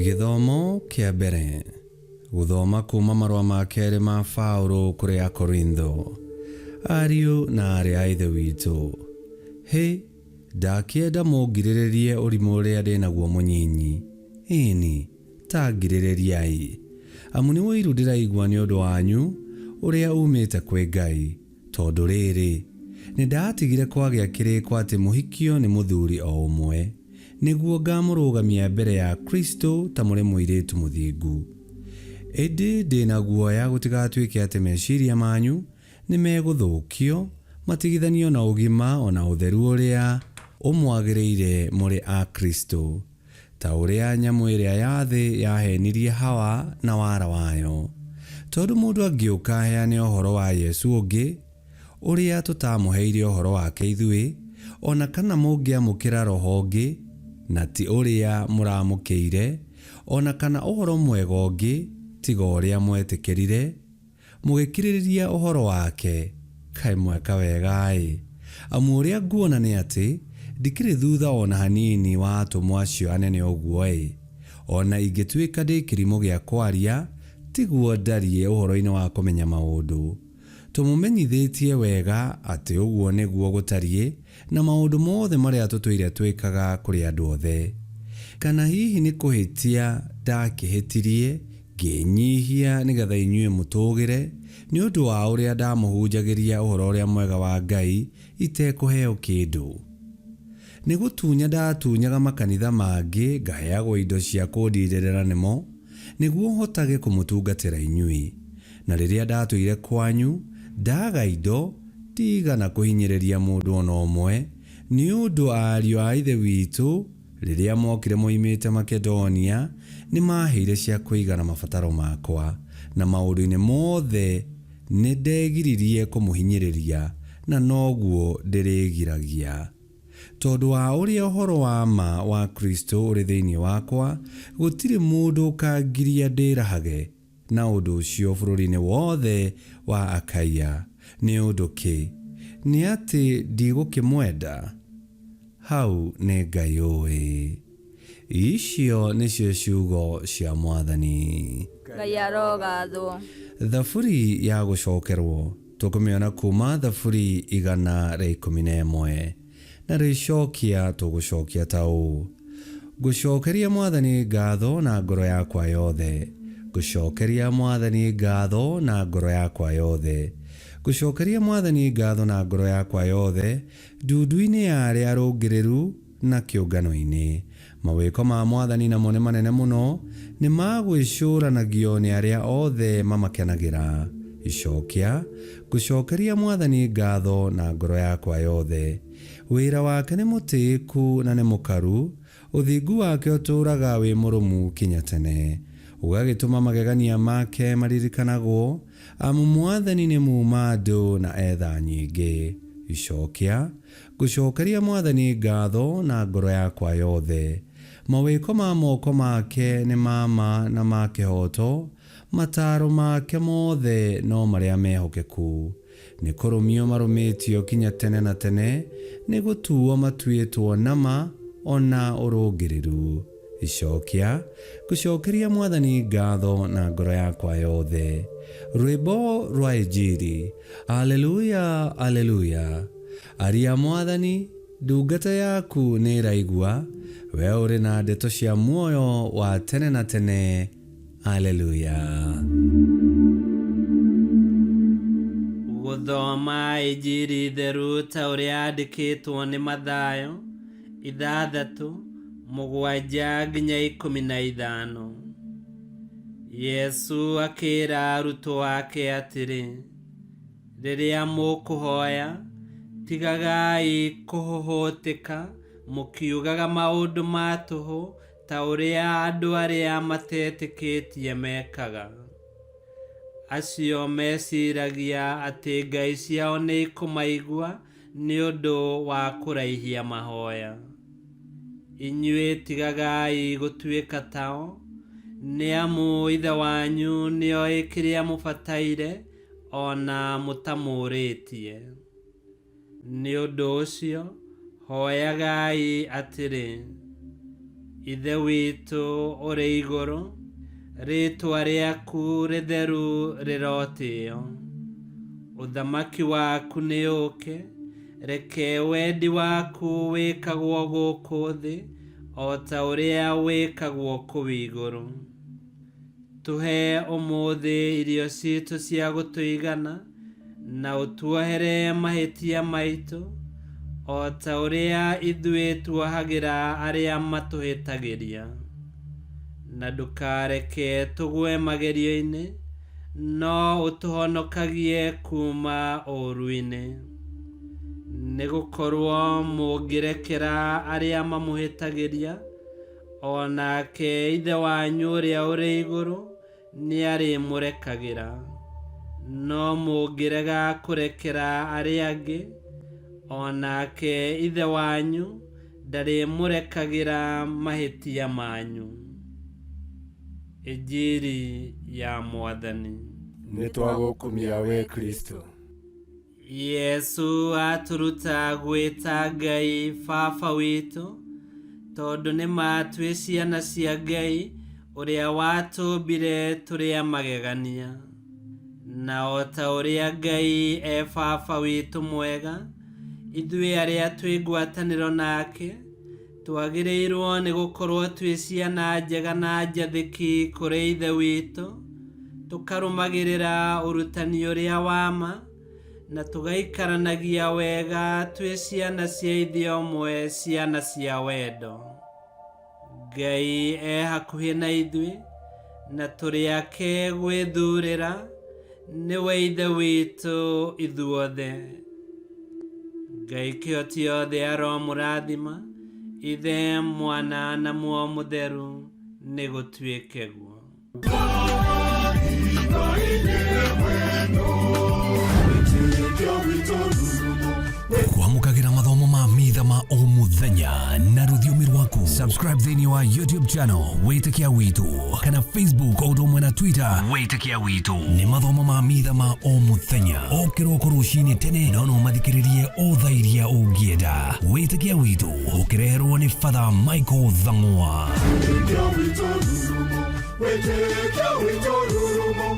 Githomo kia mbere. Guthoma kuma marua ma keri ma Paulo kuri Akorintho. Ariũ na aarĩ a Ithe witũ. Ndakienda mũngirĩrĩrie ũrimũ ũrĩa ndĩ naguo mũnyinyi. Ĩni, ta ngirĩrĩriai. Amu nĩ ũiru ndĩraigua nĩ ũndũ wanyu ũrĩa umĩte kwĩ Ngai. Tondũ rĩrĩ, nĩndatigire kwagĩa kĩrĩko atĩ mũhikio nĩ mũthuri o ũmwe, nĩguo ngamũrũgamia mbere ya Kristo ta mũrĩ mũirĩtu mũthingu. Ĩndĩ ndĩna guoya gũtigatuĩke atĩ meciria manyu nĩ megũthũkio matigithanio na ũgima ona ũtheru ũrĩa ũmwagĩrĩire mũrĩ a Kristo, ta ũrĩa nyamũ ĩrĩa ya thĩ yahenirie Hawa na wara wayo. Tondũ mũndũ angĩũka aheane ũhoro wa Yesu ũngĩ ũrĩa tũtamũheire ũhoro wake ithuĩ, ona kana mũngĩamũkĩra roho ũngĩ na ti ũrĩa mũramũkĩire, ona kana ũhoro mwega ũngĩ tiga ũrĩa mwetĩkĩrire, mũgĩkirĩrĩria ũhoro wake, kaĩ mweka wega-ĩ. Amu ũrĩa nguona nĩ atĩ ndikĩrĩ thutha ona hanini wa atũmwo acio anene ũguo-ĩ. Ona ingĩtuĩka ndĩ kĩrimũ gĩa kwaria, tiguo ndariĩ ũhoro-inĩ wa kũmenya maũndũ. Tũmũmenyithĩtie wega atĩ ũguo nĩguo gũtariĩ na maũndũ mothe marĩa tũtũire twĩkaga kũrĩ andũ othe. Kana hihi nĩ kũhĩtia ndakĩhĩtirie ngĩnyihia nĩgetha inyuĩ mũtũgĩre nĩ ũndũ wa ũrĩa ndamũhunjagĩria ũhoro ũrĩa mwega wa Ngai itekũheo kĩndũ. Nĩ gũtunya ndatunyaga makanitha mangĩ ngaheagwo indo cia kũndirĩrĩra nĩmo, nĩguo hotage kũmũtungatĩra inyuĩ. Na rĩrĩa ndatũire kwanyu ndaga indo ndigana kũhinyĩrĩria mũndũ ona ũmwe, nĩ ũndũ ariũ a Ithe witũ rĩrĩa mokire moimĩte Makedonia nĩ maheire cia kũigana mabataro makwa, na maũndũ-inĩ mothe nĩ ndegiririe kũmũhinyĩrĩria, na noguo ndĩrĩgiragia. Tondũ wa ũrĩa ũhoro wa ma wa Kristo ũrĩ thĩinĩ wakwa, gũtirĩ mũndũ ũkangiria ndĩrahage na ũndũ ũcio bũrũri-inĩ wothe wa Akaia. Nĩ ũndũ kĩ? Nĩ atĩ ndigũkĩmwenda? Hau nĩ Ngai ũĩ. Icio nĩcio ciugo cia Mwathani. Ngai arogathwo. Thaburi ya gũcokerwo tũkũmĩona kuma Thaburi 111, na rĩcokia tũgũcokia ta ũũ: ngũcokeria Mwathani ngatho na ngoro yakwa yothe. Ngũcokeria Mwathani ngatho na ngoro yakwa yothe. Ngũcokeria Mwathani ngatho na ngoro yakwa yothe, ndundu-inĩ ya arĩa arũngĩrĩru na kĩũngano-inĩ. Mawĩko ma Mwathani namo nĩ manene mũno, nĩ magwĩcũranagio nĩ arĩa othe mamakenagĩra. Icokia: ngũcokeria Mwathani ngatho na ngoro yakwa yothe. Wĩra wake nĩ mũtĩĩku na nĩ mũkaru, ũthingu wake ũtũũraga wĩ mũrũmu kinya tene. Ũgagĩtũma magegania make maririkanagwo, amu Mwathani nĩ muuma andũ na etha nyingĩ. Icokia: ngũcokeria Mwathani ngatho na ngoro yakwa yothe. Mawĩko ma moko make nĩ ma na ma kĩhooto, mataaro make mothe no marĩa mehokeku. Nĩ kũrũmio marũmĩtio kinya tene na tene, nĩ gũtuo matuĩtwo nama ona ũrũngĩrĩru. Icokia: ngũcokeria Mwathani ngatho na ngoro yakwa yothe. Rwĩmbo rwa Injili. Aleluya, aleluya. Aria Mwathani, ndungata yaku nĩ ĩraigua, we ũrĩ na ndeto cia muoyo wa tene na tene. Aleluya. Gũthoma Injili theru ta ũrĩa yandĩkĩtwo nĩ Mathayo 6:7-15. Yesu akĩĩra arutwo ake atĩrĩ, rĩrĩa mũkũhoya tigagai kũhũhũtĩka mũkiugaga maũndũ ma tũhũ ta ũrĩa andũ arĩa matetĩkĩtie mekaga. Acio meciragia atĩ ngai ciao nĩ ikũmaigua nĩ ũndũ wa kũraihia mahoya. Inyuĩ tigagai gũtuĩka tao, nĩ amu Ithe wanyu nĩoĩ kĩrĩa mũbataire ona mũtamũrĩtie. Nĩ ũndũ ũcio hoyagai atĩrĩ: Ithe witũ ũrĩ igũrũ, rĩĩtwa rĩaku rĩtheru rĩrotĩo. Ũthamaki waku nĩ ũũke, reke wendi waku wĩkagwo gũkũ thĩ, o ta ũrĩa wĩkagwo kũu igũrũ. Tũhe ũmũthĩ irio citũ cia gũtũigana, na ũtuohere mahĩtia maitũ, o ta ũrĩa ithuĩ tuohagĩra arĩa matũhĩtagĩria. Na ndũkareke tũgwe magerio-inĩ, no ũtũhonokagie kuma ũũru-inĩ. Nĩ gũkorwo mũngĩrekera arĩa mamũhĩtagĩria, o nake ithe wanyu ũrĩa ũrĩ igũrũ nĩ arĩmũrekagĩra. No mũngĩrega kũrekera arĩa angĩ, o nake ithe wanyu ndarĩmũrekagĩra mahĩtia manyu. Injiri ya Mwathani. Nĩtwagũkumia we Kristo. Yesu atũruta gwĩta Ngai Baba witũ, tondũ nĩma twĩ ciana cia Ngai ũrĩa watũmbire tũrĩ a magegania. Na o ta ũrĩa Ngai e Baba witũ mwega, ithuĩ arĩa twĩ ngwatanĩro nake twagĩrĩirwo nĩ gũkorwo twĩ ciana njega na njathĩki kũrĩ ithe witũ, tũkarũmagĩrĩra ũrutani ũrĩa wa ma, na tũgaikaranagia wega twĩ ciana cia ithe ũmwe, ciana cia wendo. Ngai e hakuhĩ na ithuĩ, na tũrĩ ake gwĩthurĩra, nĩwe ithe witũ ithuothe. Ngai kĩhoti othe aromũrathima, ithe, mwana na muoyo mũtheru, nĩ gũtuĩke guo. Kwamũkagĩra mathomo ma mitha ma o mũthenya na rũthiomi rwaku. Subscribe thĩinĩ wa YouTube channel Wĩtĩkia Witũ, kana Facebook o ũndũ ũmwe na Twitter Wĩtĩkia Witũ. Nĩ mathomo ma mitha ma o mũthenya, o kĩroko rũcinĩ tene, no mathikĩrĩrie o thaa iria ũngĩenda. Wĩtĩkia Witũ ũkĩreherwo nĩ Father Michael Thang'wa. Wĩtĩkia Witũ rurumo, Wĩtĩkia Witũ rurumo.